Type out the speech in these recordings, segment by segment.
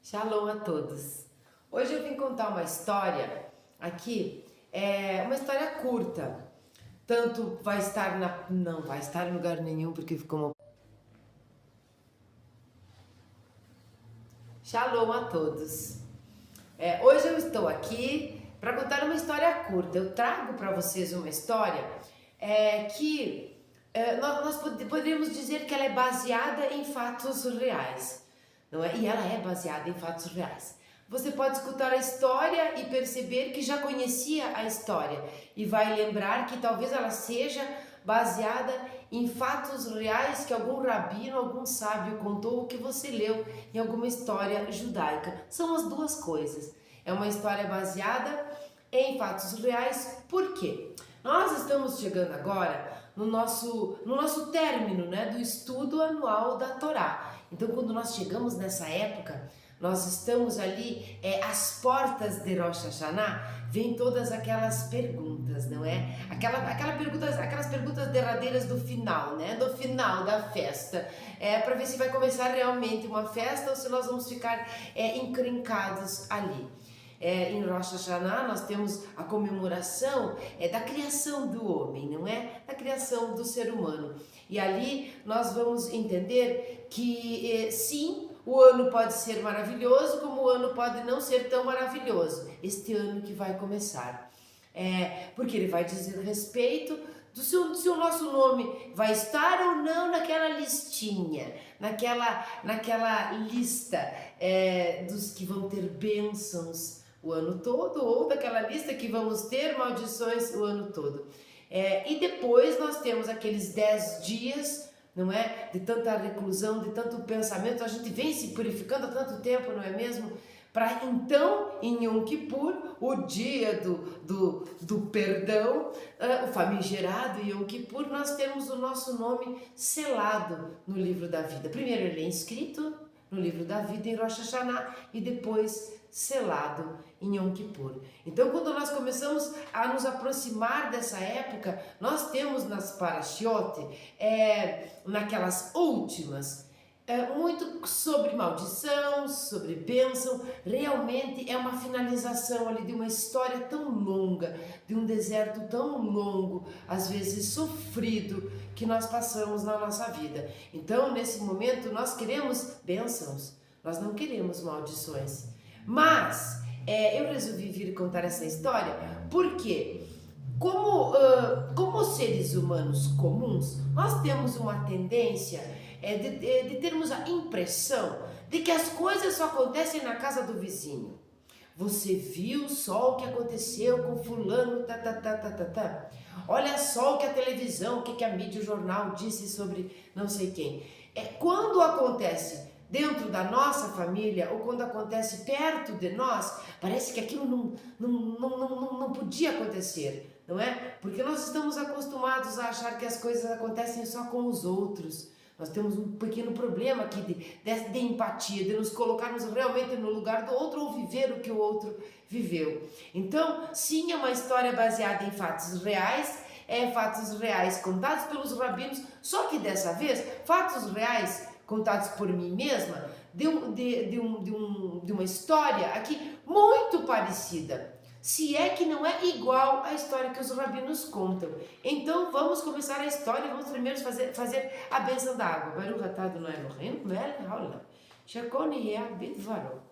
Shalom a todos! Hoje eu vim contar uma história aqui, uma história curta. Tanto vai estar não vai estar em lugar nenhum porque ficou uma... Shalom a todos! Hoje eu estou aqui para contar uma história curta. Eu trago para vocês uma história que nós poderíamos dizer que ela é baseada em fatos reais. Não é? E ela é baseada em fatos reais. Você pode escutar a história e perceber que já conhecia a história e vai lembrar que talvez ela seja baseada em fatos reais que algum rabino, algum sábio contou ou que você leu em alguma história judaica. São as duas coisas. É uma história baseada em fatos reais. Por quê? Nós estamos chegando agora no nosso término, né, do estudo anual da Torá. Então, quando nós chegamos nessa época, nós estamos ali às portas de Rosh Hashanah, vem todas aquelas perguntas, não é? Aquelas perguntas derradeiras do final, né? Do final da festa, para ver se vai começar realmente uma festa ou se nós vamos ficar encrencados ali. Em Rosh Hashanah nós temos a comemoração da criação do homem, não é? Da criação do ser humano. E ali nós vamos entender que sim, o ano pode ser maravilhoso, como o ano pode não ser tão maravilhoso. Este ano que vai começar. Porque ele vai dizer respeito se o nosso nome vai estar ou não naquela listinha, naquela lista dos que vão ter bênçãos o ano todo, ou daquela lista que vamos ter maldições o ano todo. E depois nós temos aqueles 10 dias, não é? De tanta reclusão, de tanto pensamento, a gente vem se purificando há tanto tempo, não é mesmo? Para então, em Yom Kippur, o dia do perdão, o famigerado Yom Kippur, nós temos o nosso nome selado no livro da vida. Primeiro ele é inscrito no livro da vida em Rosh Hashanah e depois selado em Yom Kippur. Então, quando nós começamos a nos aproximar dessa época, nós temos nas Parashiot, naquelas últimas, muito sobre maldição, sobre bênção. Realmente é uma finalização ali de uma história tão longa, de um deserto tão longo, às vezes sofrido, que nós passamos na nossa vida. Então, nesse momento, nós queremos bênçãos, nós não queremos maldições. Mas eu resolvi vir contar essa história porque, como seres humanos comuns, nós temos uma tendência de termos a impressão de que as coisas só acontecem na casa do vizinho. Você viu só o que aconteceu com fulano, Olha só o que a televisão, o que a mídia, o jornal disse sobre não sei quem. Quando acontece dentro da nossa família ou quando acontece perto de nós, parece que aquilo não podia acontecer, não é? Porque nós estamos acostumados a achar que as coisas acontecem só com os outros. Nós temos um pequeno problema aqui de empatia, de nos colocarmos realmente no lugar do outro ou viver o que o outro viveu. Então, sim, é uma história baseada em fatos reais contados pelos rabinos, só que dessa vez, fatos reais contados por mim mesma, de uma história aqui muito parecida. Se é que não é igual à história que os rabinos contam. Então vamos começar a história, vamos primeiro fazer a bênção da água. Baruch atah Adonai Eloheinu melech haolam, shekol niheh bidvaro.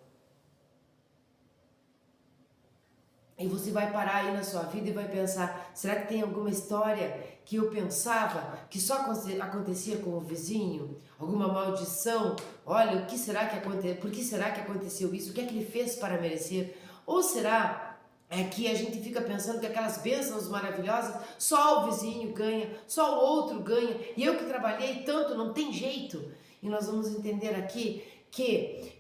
E você vai parar aí na sua vida e vai pensar, será que tem alguma história que eu pensava que só acontecia com o vizinho? Alguma maldição? Olha, o que será que aconteceu? Por que será que aconteceu isso? O que é que ele fez para merecer? Ou será que a gente fica pensando que aquelas bênçãos maravilhosas, só o vizinho ganha, só o outro ganha, e eu que trabalhei tanto, não tem jeito? E nós vamos entender aqui que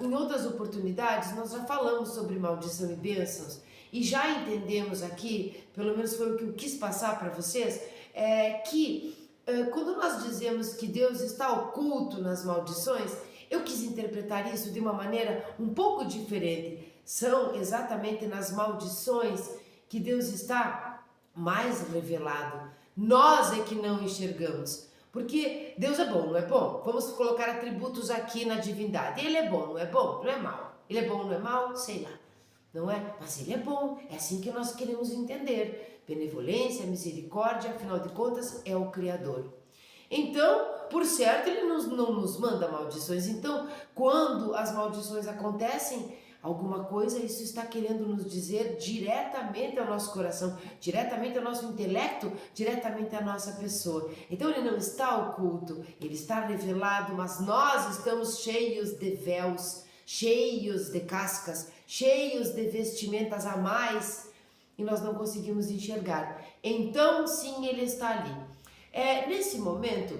em outras oportunidades nós já falamos sobre maldição e bênçãos e já entendemos aqui, pelo menos foi o que eu quis passar para vocês, que quando nós dizemos que Deus está oculto nas maldições, eu quis interpretar isso de uma maneira um pouco diferente. São exatamente nas maldições que Deus está mais revelado. Nós é que não enxergamos. Porque Deus é bom, não é bom? Vamos colocar atributos aqui na divindade. Ele é bom, não é bom? Não é mal. Ele é bom, não é mal? Sei lá. Não é? Mas ele é bom. É assim que nós queremos entender. Benevolência, misericórdia, afinal de contas, é o Criador. Então, por certo, ele não nos manda maldições. Então, quando as maldições acontecem, alguma coisa isso está querendo nos dizer diretamente ao nosso coração, diretamente ao nosso intelecto, diretamente à nossa pessoa. Então ele não está oculto, ele está revelado, mas nós estamos cheios de véus, cheios de cascas, cheios de vestimentas a mais e nós não conseguimos enxergar. Então sim, ele está ali. Nesse momento,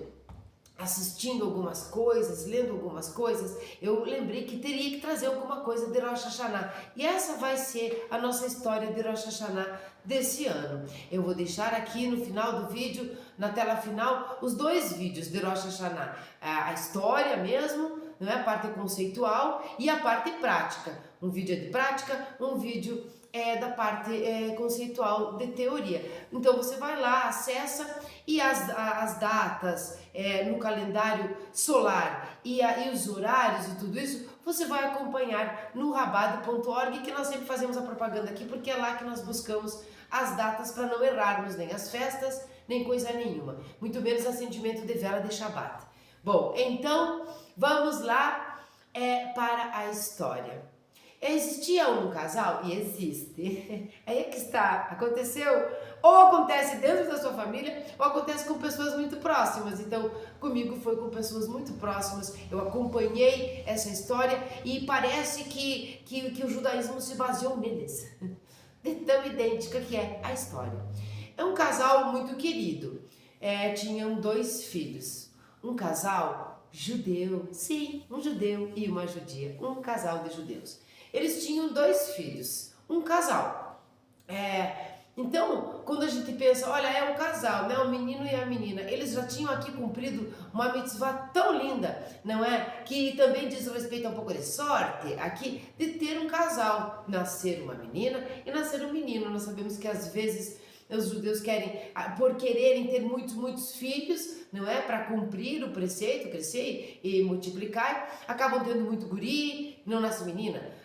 assistindo algumas coisas, lendo algumas coisas, eu lembrei que teria que trazer alguma coisa de Rosh Hashanah. E essa vai ser a nossa história de Rosh Hashanah desse ano. Eu vou deixar aqui no final do vídeo, na tela final, os 2 vídeos de Rosh Hashanah. A história mesmo, não é? A parte conceitual e a parte prática. Um vídeo de prática, um vídeo da parte conceitual de teoria. Então você vai lá, acessa e as datas no calendário solar e os horários e tudo isso, você vai acompanhar no rabado.org, que nós sempre fazemos a propaganda aqui, porque é lá que nós buscamos as datas para não errarmos nem as festas, nem coisa nenhuma, muito menos acendimento de vela de Shabbat. Bom, então vamos lá para a história. Existia um casal, e existe, aí é que está, aconteceu, ou acontece dentro da sua família, ou acontece com pessoas muito próximas. Então, comigo foi com pessoas muito próximas, eu acompanhei essa história e parece que o judaísmo se baseou neles, de tão idêntica que é a história. É um casal muito querido, tinham 2 filhos, um casal judeu, sim, um judeu e uma judia, um casal de judeus. Eles tinham 2 filhos, um casal. Então, quando a gente pensa, olha, é um casal, né? O menino e a menina, eles já tinham aqui cumprido uma mitzvah tão linda, não é? Que também diz respeito a um pouco de sorte aqui, de ter um casal, nascer uma menina e nascer um menino. Nós sabemos que às vezes os judeus querem, por quererem ter muitos filhos, não é? Para cumprir o preceito, crescer e multiplicar, acabam tendo muito guri, não nasce menina.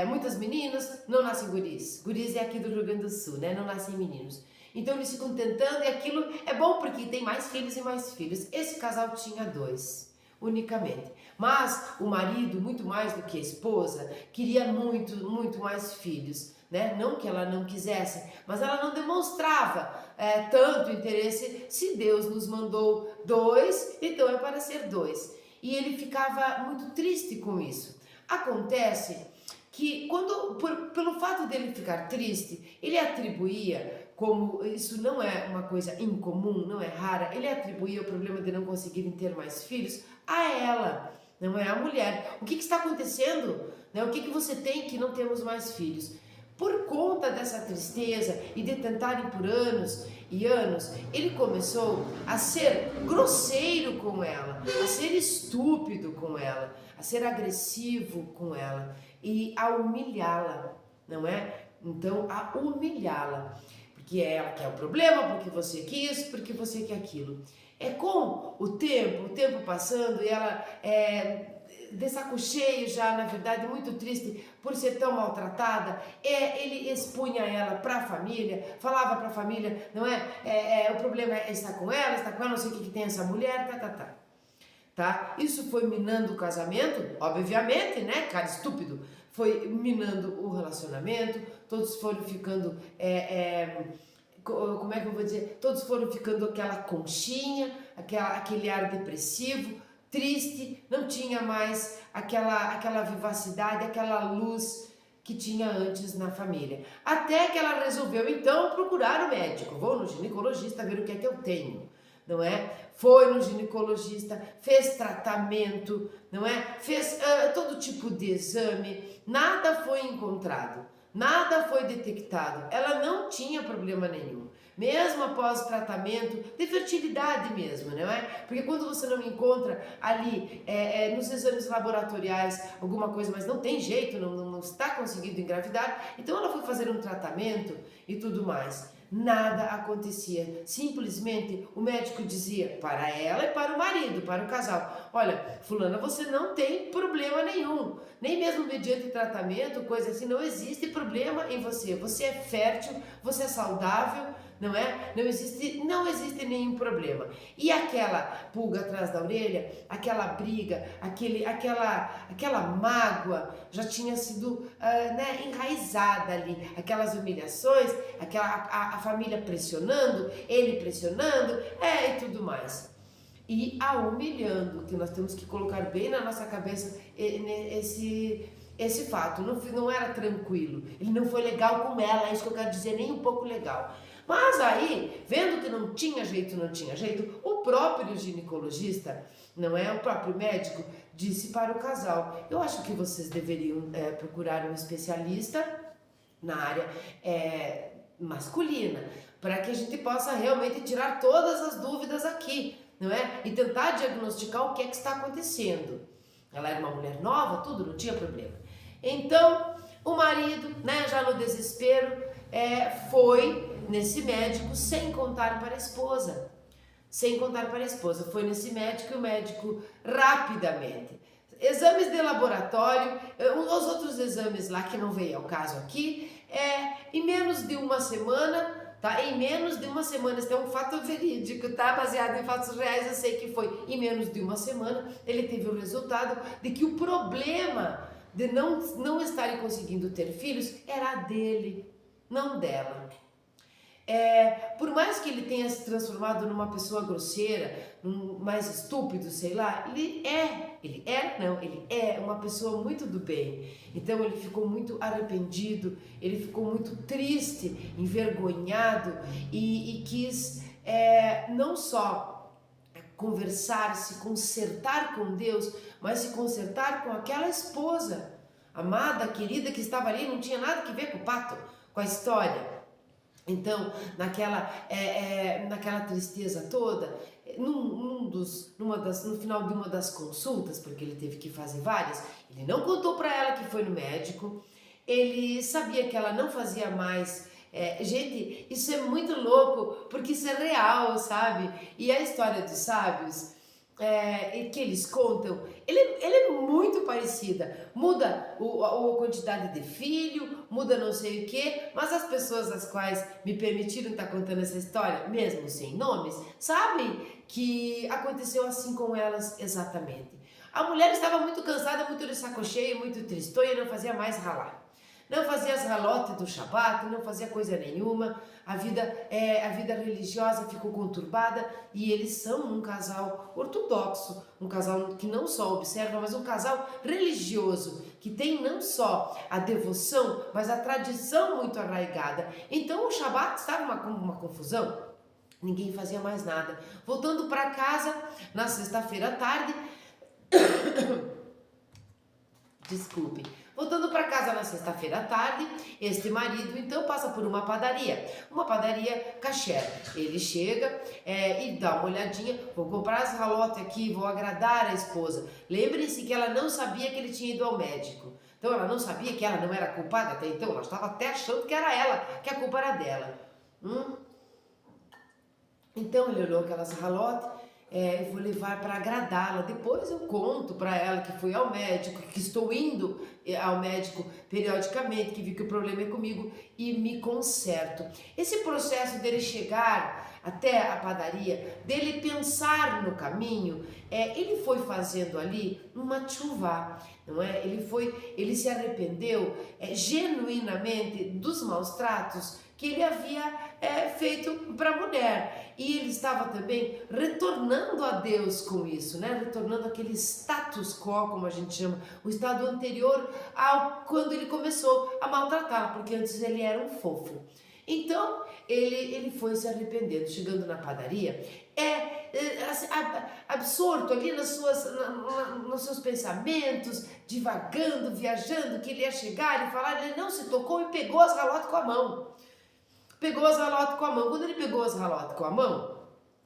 Muitas meninas, não nascem guris. Guris é aqui do Rio Grande do Sul, né? Não nascem meninos. Então eles ficam tentando e aquilo é bom porque tem mais filhos e mais filhos. Esse casal tinha 2, unicamente. Mas o marido, muito mais do que a esposa, queria muito mais filhos. Né? Não que ela não quisesse, mas ela não demonstrava tanto interesse. Se Deus nos mandou 2, então é para ser 2. E ele ficava muito triste com isso. Acontece que pelo fato dele ficar triste, ele atribuía, como isso não é uma coisa incomum, não é rara, ele atribuía o problema de não conseguirem ter mais filhos a ela, não é a mulher. O que está acontecendo? Né? O que você tem que não temos mais filhos? Por conta dessa tristeza e de tentarem por anos e anos, ele começou a ser grosseiro com ela, a ser estúpido com ela, a ser agressivo com ela e a humilhá-la, não é? Então, a humilhá-la, porque é ela que é o problema, porque você quis, porque você quer aquilo. Com o tempo passando e ela de saco cheio já, na verdade, muito triste por ser tão maltratada, ele expunha ela para a família, falava para a família, não é? O problema é estar com ela, não sei o que tem essa mulher, tá? Isso foi minando o casamento, obviamente, né? Cara estúpido, foi minando o relacionamento, todos foram ficando, como é que eu vou dizer? Todos foram ficando aquela conchinha, aquele ar depressivo, triste, não tinha mais aquela vivacidade, aquela luz que tinha antes na família. Até que ela resolveu então procurar o médico. Vou no ginecologista ver o que é que eu tenho, não é? Foi no ginecologista, fez tratamento, não é? Fez todo tipo de exame, nada foi encontrado, nada foi detectado. Ela não tinha problema nenhum. Mesmo após o tratamento de fertilidade mesmo, não é? Porque quando você não encontra ali nos exames laboratoriais alguma coisa, mas não tem jeito, não está conseguindo engravidar, então ela foi fazer um tratamento e tudo mais. Nada acontecia. Simplesmente o médico dizia para ela e para o marido, para o casal: olha, fulana, você não tem problema nenhum. Nem mesmo mediante tratamento, coisa assim, não existe problema em você. Você é fértil, você é saudável, não é? Não existe nenhum problema. E aquela pulga atrás da orelha, aquela briga, aquela mágoa já tinha sido né, enraizada ali. Aquelas humilhações, a família pressionando, ele pressionando, e tudo mais. E a humilhando, que nós temos que colocar bem na nossa cabeça esse fato. Não era tranquilo, ele não foi legal com ela, é isso que eu quero dizer, nem um pouco legal. Mas aí, vendo que não tinha jeito, o próprio ginecologista, não é? O próprio médico, disse para o casal: eu acho que vocês deveriam procurar um especialista na área masculina, para que a gente possa realmente tirar todas as dúvidas aqui, não é? E tentar diagnosticar o que é que está acontecendo. Ela era uma mulher nova, tudo, não tinha problema. Então, o marido, né, já no desespero, foi nesse médico sem contar para a esposa. Foi nesse médico e o médico rapidamente. Exames de laboratório, os outros exames lá que não veio ao caso aqui, em menos de uma semana. Tá? Em menos de uma semana, isso é um fato verídico, tá? Baseado em fatos reais, eu sei que foi em menos de uma semana, ele teve o resultado de que o problema de não estarem conseguindo ter filhos era dele, não dela. Por mais que ele tenha se transformado numa pessoa grosseira, mais estúpido, sei lá, ele é uma pessoa muito do bem. Então ele ficou muito arrependido, ele ficou muito triste, envergonhado e quis não só conversar, se consertar com Deus, mas se consertar com aquela esposa amada, querida, que estava ali, não tinha nada que ver com o pato, com a história. Então, naquela tristeza toda, no final de uma das consultas, porque ele teve que fazer várias, ele não contou para ela que foi no médico, ele sabia que ela não fazia mais. Gente, isso é muito louco, porque isso é real, sabe? E a história dos sábios, que eles contam, ele é muito parecida. Muda a quantidade de filho, muda não sei o que, mas as pessoas às quais me permitiram estar contando essa história, mesmo sem nomes, sabem que aconteceu assim com elas exatamente. A mulher estava muito cansada, muito de saco cheio, muito tristonha, não fazia mais ralar. Não fazia as ralotes do Shabat, não fazia coisa nenhuma, a vida religiosa ficou conturbada e eles são um casal ortodoxo, um casal que não só observa, mas um casal religioso, que tem não só a devoção, mas a tradição muito arraigada. Então o Shabat estava uma confusão, ninguém fazia mais nada. Voltando para casa, na sexta-feira à tarde, desculpe. Voltando para casa na sexta-feira à tarde, este marido então passa por uma padaria kasher. Ele chega e dá uma olhadinha, vou comprar as ralotes aqui, vou agradar a esposa. Lembre-se que ela não sabia que ele tinha ido ao médico. Então ela não sabia que ela não era culpada até então, ela estava até achando que era ela, que a culpa era dela. Então ele olhou aquelas ralotes. Eu vou levar para agradá-la. Depois eu conto para ela que fui ao médico, que estou indo ao médico periodicamente, que vi que o problema é comigo e me conserto. Esse processo dele chegar até a padaria, dele pensar no caminho, ele foi fazendo ali uma tshuva, não é? Ele se arrependeu genuinamente dos maus tratos que ele havia feito para a mulher. E ele estava também retornando a Deus com isso, né? Retornando aquele status quo, como a gente chama, o estado anterior ao quando ele começou a maltratá-la, porque antes ele era um fofo. Então, ele foi se arrependendo, chegando na padaria, absorto ali nos seus pensamentos, divagando, viajando, que ele ia chegar e falar, ele não se tocou e pegou as ralotes com a mão. Quando ele pegou as ralotes com a mão,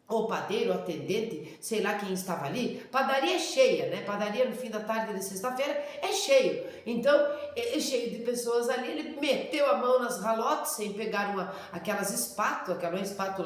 ou padeiro, ou atendente, sei lá quem estava ali, padaria é cheia, né? Padaria no fim da tarde de sexta-feira é cheio. Então, é cheio de pessoas ali, ele meteu a mão nas ralotes sem pegar aquelas espátulas,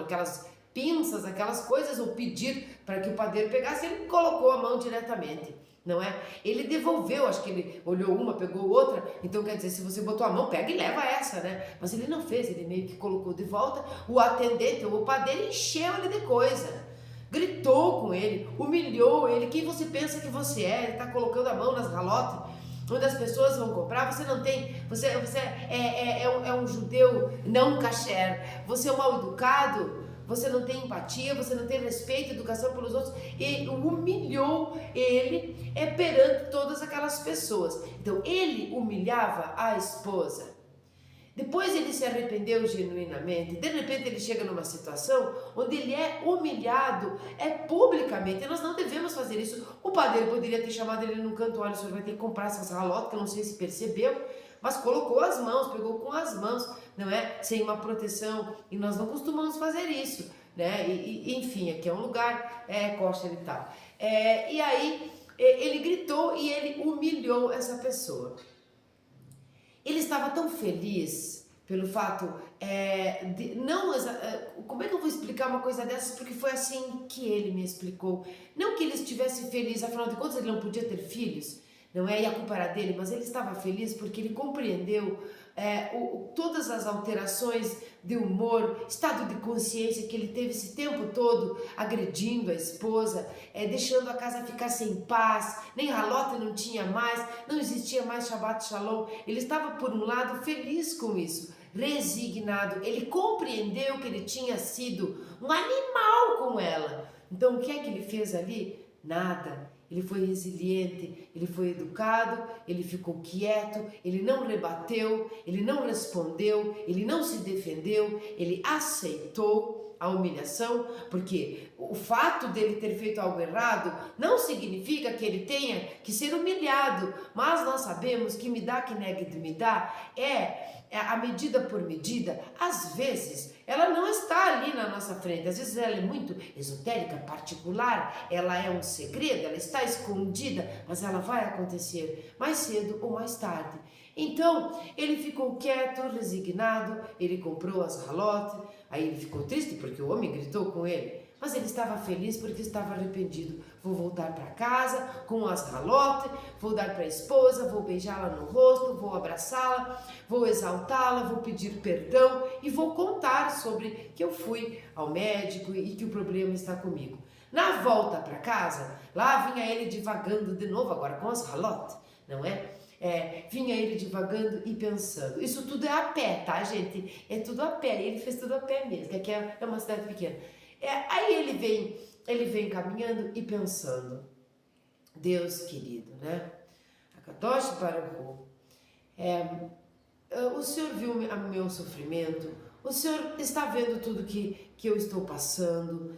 aquelas pinças, aquelas coisas, ou pedir para que o padeiro pegasse, ele colocou a mão diretamente. Não é? Ele devolveu, acho que ele olhou uma, pegou outra, então quer dizer, se você botou a mão, pega e leva essa, né? Mas ele não fez, ele meio que colocou de volta, o atendente, o padeiro encheu ele de coisa, gritou com ele, humilhou ele, quem você pensa que você é? Ele tá colocando a mão nas ralotes, onde as pessoas vão comprar, você não tem, você é um judeu não kasher, você é um mal educado, você não tem empatia, você não tem respeito, educação pelos outros, e humilhou ele perante todas aquelas pessoas. Então ele humilhava a esposa. Depois ele se arrependeu genuinamente. De repente ele chega numa situação onde ele é humilhado, publicamente. E nós não devemos fazer isso. O padeiro poderia ter chamado ele num canto, olha, o senhor vai ter que comprar essas ralotas, que eu não sei se percebeu, mas colocou as mãos, pegou com as mãos, não é? Sem uma proteção, e nós não costumamos fazer isso, né? Enfim, aqui é um lugar kosher e tal. E aí ele gritou e ele humilhou essa pessoa. Ele estava tão feliz pelo fato como é que eu vou explicar uma coisa dessas? Porque foi assim que ele me explicou. Não que ele estivesse feliz, afinal de contas ele não podia ter filhos, não é? E a culpa era dele, mas ele estava feliz porque ele compreendeu todas as alterações de humor, estado de consciência que ele teve esse tempo todo agredindo a esposa, deixando a casa ficar sem paz, nem ralote não tinha mais, não existia mais Shabbat Shalom. Ele estava, por um lado, feliz com isso, resignado, ele compreendeu que ele tinha sido um animal com ela. Então o que é que ele fez ali? Nada. Ele foi resiliente, ele foi educado, ele ficou quieto, ele não rebateu, ele não respondeu, ele não se defendeu, ele aceitou a humilhação, porque o fato dele ter feito algo errado não significa que ele tenha que ser humilhado, mas nós sabemos que midá kineged midá a medida por medida, às vezes ela não está ali na nossa frente, às vezes ela é muito esotérica, particular, ela é um segredo, ela está escondida, mas ela vai acontecer mais cedo ou mais tarde. Então ele ficou quieto, resignado, ele comprou as ralotes, aí ele ficou triste porque o homem gritou com ele, mas ele estava feliz porque estava arrependido. Vou voltar para casa com as ralotes, vou dar para a esposa, vou beijá-la no rosto, vou abraçá-la, vou exaltá-la, vou pedir perdão e vou contar sobre que eu fui ao médico e que o problema está comigo. Na volta para casa, lá vinha ele divagando de novo, agora com as ralotes, não é? Vinha ele divagando e pensando. Isso tudo é a pé, tá, gente? É tudo a pé, ele fez tudo a pé mesmo, que aqui é uma cidade pequena. Aí ele vem caminhando e pensando, Deus querido, né? Akadosh Baruch Hu, o Senhor viu o meu sofrimento, o Senhor está vendo tudo que eu estou passando,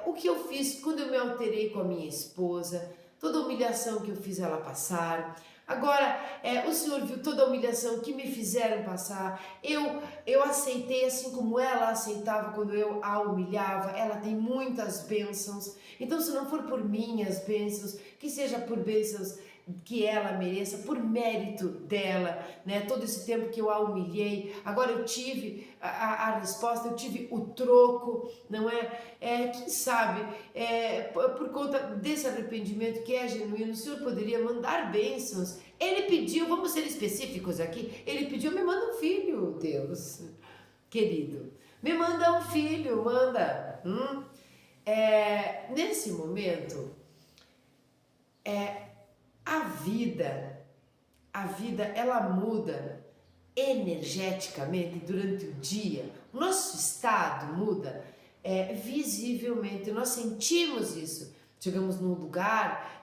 o que eu fiz quando eu me alterei com a minha esposa, toda a humilhação que eu fiz ela passar. Agora, o Senhor viu toda a humilhação que me fizeram passar, eu aceitei assim como ela aceitava quando eu a humilhava, ela tem muitas bênçãos, então se não for por minhas bênçãos, que seja por bênçãos que ela mereça, por mérito dela, né? Todo esse tempo que eu a humilhei, agora eu tive a resposta, eu tive o troco, não é? Quem sabe, por conta desse arrependimento que é genuíno, o Senhor poderia mandar bênçãos. Ele pediu, vamos ser específicos aqui, ele pediu, me manda um filho, Deus, querido, me manda um filho, manda. Nesse momento, a vida ela muda energeticamente durante o dia, o nosso estado muda visivelmente, nós sentimos isso. Chegamos num lugar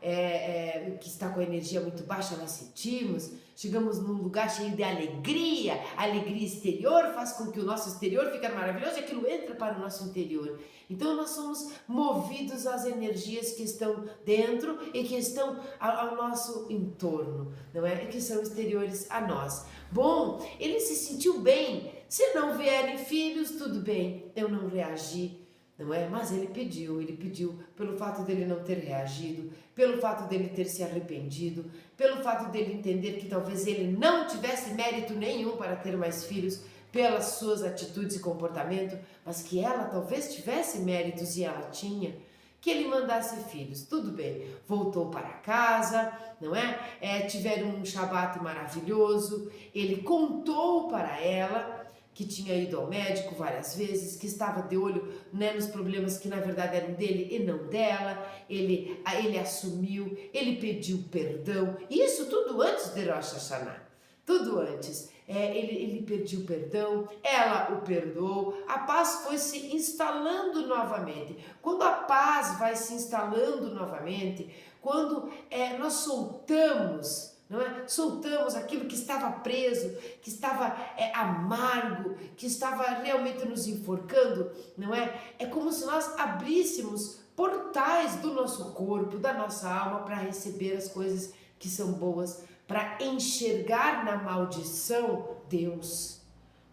que está com a energia muito baixa, nós sentimos. Chegamos num lugar cheio de alegria, a alegria exterior faz com que o nosso exterior fique maravilhoso e aquilo entra para o nosso interior. Então nós somos movidos às energias que estão dentro e que estão ao nosso entorno, não é? E que são exteriores a nós. Bom, ele se sentiu bem. Se não vierem filhos, tudo bem, eu não reagi. não é? Mas ele pediu pelo fato dele não ter reagido, pelo fato dele ter se arrependido, pelo fato dele entender que talvez ele não tivesse mérito nenhum para ter mais filhos, pelas suas atitudes e comportamento, mas que ela talvez tivesse méritos e ela tinha, que ele mandasse filhos. Tudo bem, voltou para casa, não é? Tiveram um Shabat maravilhoso, ele contou para ela que tinha ido ao médico várias vezes, que estava de olho, né, nos problemas que na verdade eram dele e não dela, ele assumiu, ele pediu perdão, isso tudo antes de Rosh Hashanah, tudo antes. Ele pediu perdão, ela o perdoou, a paz foi se instalando novamente. Quando a paz vai se instalando novamente, quando nós soltamos, não é? Soltamos aquilo que estava preso, que estava amargo, que estava realmente nos enforcando, não é? É como se nós abríssemos portais do nosso corpo, da nossa alma, para receber as coisas que são boas, para enxergar na maldição Deus,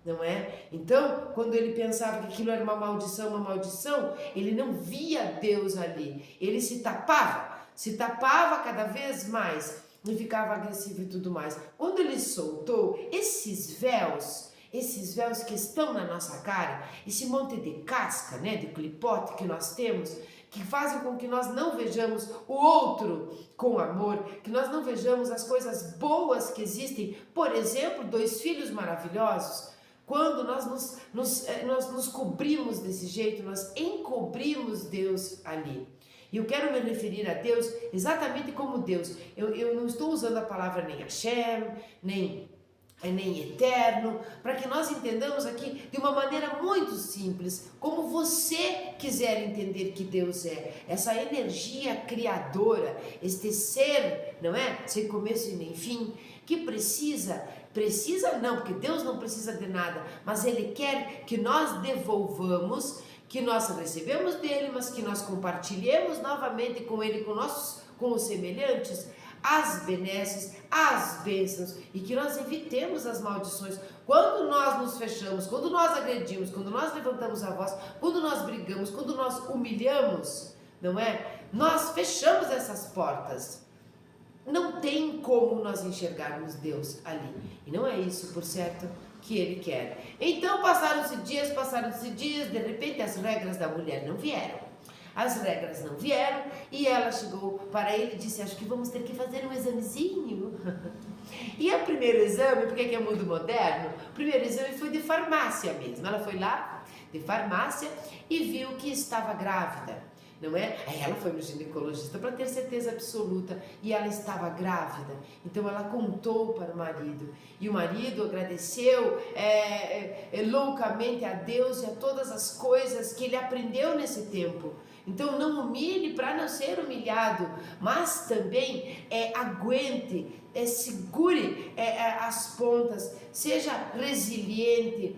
não é? Então, quando ele pensava que aquilo era uma maldição, ele não via Deus ali, ele se tapava cada vez mais e ficava agressivo e tudo mais. Quando ele soltou esses véus que estão na nossa cara, esse monte de casca, né, de clipote que nós temos, que fazem com que nós não vejamos o outro com amor, que nós não vejamos as coisas boas que existem. Por exemplo, 2 filhos maravilhosos. Quando nós nos cobrimos desse jeito, nós encobrimos Deus ali. E eu quero me referir a Deus exatamente como Deus. Eu não estou usando a palavra nem Hashem, nem eterno, para que nós entendamos aqui de uma maneira muito simples, como você quiser entender que Deus é, essa energia criadora, este ser, não é? Sem começo e nem fim, que precisa não, porque Deus não precisa de nada, mas Ele quer que nós devolvamos, que nós recebemos dele, mas que nós compartilhemos novamente com Ele, com os semelhantes, as benesses, as bênçãos, e que nós evitemos as maldições. Quando nós nos fechamos, quando nós agredimos, quando nós levantamos a voz, quando nós brigamos, quando nós humilhamos, não é? Nós fechamos essas portas. Não tem como nós enxergarmos Deus ali. E não é isso, por certo, que Ele quer. Então passaram-se dias, de repente as regras da mulher não vieram. As regras não vieram e ela chegou para ele e disse: acho que vamos ter que fazer um examezinho. E o primeiro exame, porque é mundo moderno, o primeiro exame foi de farmácia mesmo. Ela foi lá de farmácia e viu que estava grávida, não é? Aí ela foi no ginecologista para ter certeza absoluta e ela estava grávida. Então ela contou para o marido e o marido agradeceu loucamente a Deus e a todas as coisas que ele aprendeu nesse tempo. Então não humilhe para não ser humilhado, mas também aguente, segure as pontas, seja resiliente.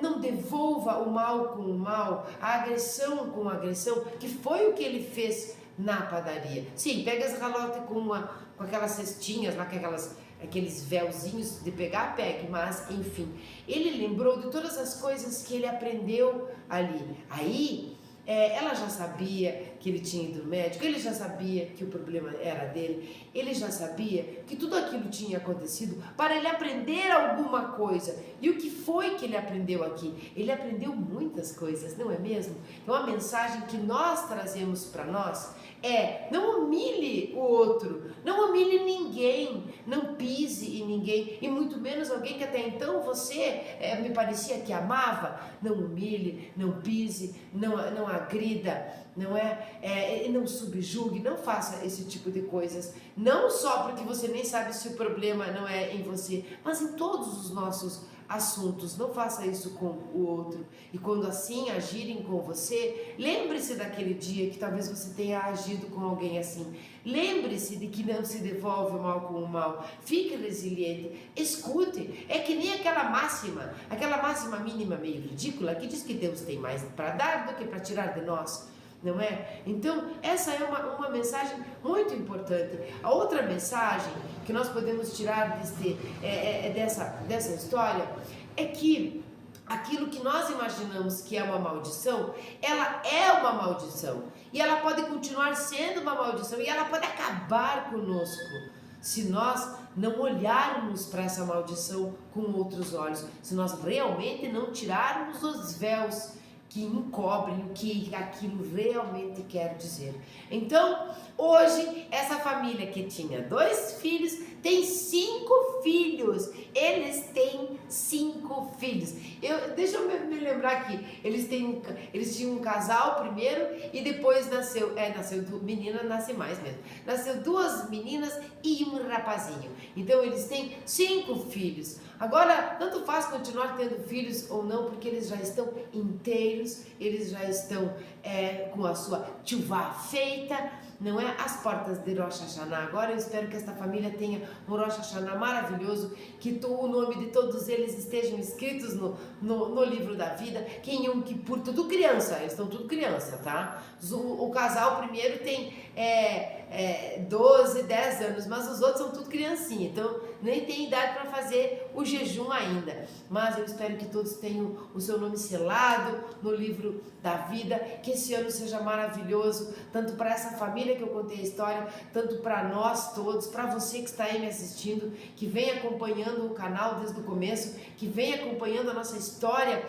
Não devolva o mal com o mal, a agressão com a agressão, que foi o que ele fez na padaria. Sim, pega as ralotes com aquelas cestinhas lá, com aqueles véuzinhos de pegar, pegue, mas enfim, ele lembrou de todas as coisas que ele aprendeu ali. Aí ela já sabia que ele tinha ido no médico, ele já sabia que o problema era dele, ele já sabia que tudo aquilo tinha acontecido para ele aprender alguma coisa. E o que foi que ele aprendeu aqui? Ele aprendeu muitas coisas, não é mesmo? Então a mensagem que nós trazemos para nós é: não humilhe o outro, não humilhe ninguém, não pise em ninguém, e muito menos alguém que até então você me parecia que amava. Não humilhe, não pise, não agrida, não subjugue, não faça esse tipo de coisas, não só porque você nem sabe se o problema não é em você, mas em todos os nossos assuntos. Não faça isso com o outro. E quando assim agirem com você, lembre-se daquele dia que talvez você tenha agido com alguém assim. Lembre-se de que não se devolve o mal com o mal. Fique resiliente, escute. É que nem aquela máxima mínima meio ridícula que diz que Deus tem mais para dar do que para tirar de nós, não é? Então essa é uma mensagem muito importante. A outra mensagem que nós podemos tirar dessa história é que aquilo que nós imaginamos que é uma maldição, ela é uma maldição. E ela pode continuar sendo uma maldição. E ela pode acabar conosco se nós não olharmos para essa maldição com outros olhos. Se nós realmente não tirarmos os véus que encobrem o que aquilo realmente quer dizer. Então, hoje, essa família que tinha 2 filhos, tem 5 filhos. Eles têm 5 filhos. Deixa eu me lembrar aqui. Eles tinham um casal primeiro e depois nasceu menina, nasce mais mesmo. Nasceu 2 meninas e um rapazinho. Então, eles têm 5 filhos. Agora, tanto faz continuar tendo filhos ou não, porque eles já estão inteiros, eles já estão com a sua tchuvá feita, não é? As portas de Rosh Hashanah. Agora eu espero que esta família tenha um Rosh Hashanah maravilhoso, que o nome de todos eles estejam escritos no livro da vida, que em Yom Kippur, tudo criança, eles estão tudo criança, tá? O casal primeiro tem 12, 10 anos, mas os outros são tudo criancinha, então nem tem idade para fazer o jejum ainda, mas eu espero que todos tenham o seu nome selado no livro da vida, que esse ano seja maravilhoso, tanto para essa família que eu contei a história, tanto para nós todos, para você que está aí me assistindo, que vem acompanhando o canal desde o começo, que vem acompanhando a nossa história,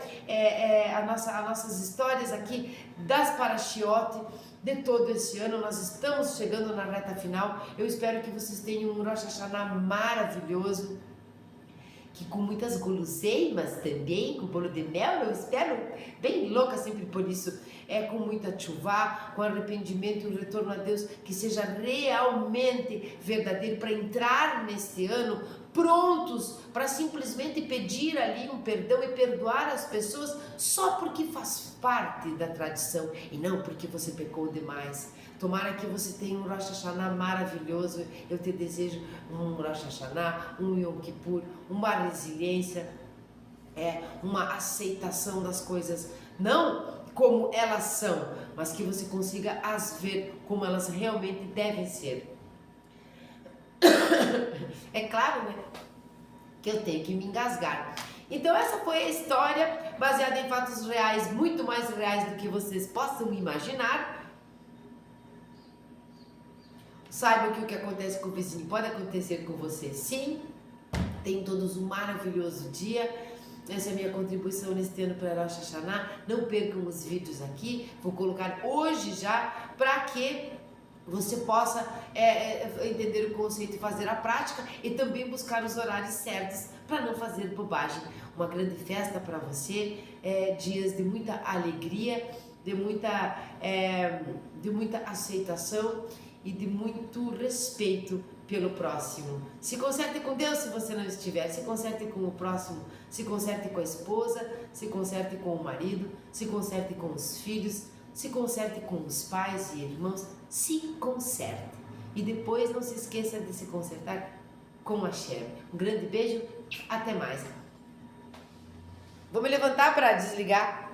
as nossas histórias aqui das Parashiot, de todo esse ano. Nós estamos chegando na reta final. Eu espero que vocês tenham um Rosh Hashanah maravilhoso, que com muitas guloseimas também, com bolo de mel, eu espero, bem louca sempre por isso, com muita tchuvá, com arrependimento e o retorno a Deus, que seja realmente verdadeiro, para entrar neste ano prontos para simplesmente pedir ali um perdão e perdoar as pessoas só porque faz parte da tradição e não porque você pecou demais. Tomara que você tenha um Rosh Hashanah maravilhoso. Eu te desejo um Rosh Hashanah, um Yom Kippur, uma resiliência, uma aceitação das coisas, não como elas são, mas que você consiga as ver como elas realmente devem ser. É claro, né, que eu tenho que me engasgar. Então essa foi a história baseada em fatos reais, muito mais reais do que vocês possam imaginar. Saiba que o que acontece com o vizinho pode acontecer com você, sim. Tenham todos um maravilhoso dia. Essa é a minha contribuição neste ano para Rosh Hashanah. Não percam os vídeos aqui. Vou colocar hoje já para que você possa entender o conceito e fazer a prática e também buscar os horários certos para não fazer bobagem. Uma grande festa para você, dias de muita alegria, de muita aceitação e de muito respeito pelo próximo. Se conserte com Deus se você não estiver, se conserte com o próximo, se conserte com a esposa, se conserte com o marido, se conserte com os filhos, se conserte com os pais e irmãos, se conserte. E depois não se esqueça de se consertar com a Hashem. Um grande beijo, até mais. Vou me levantar para desligar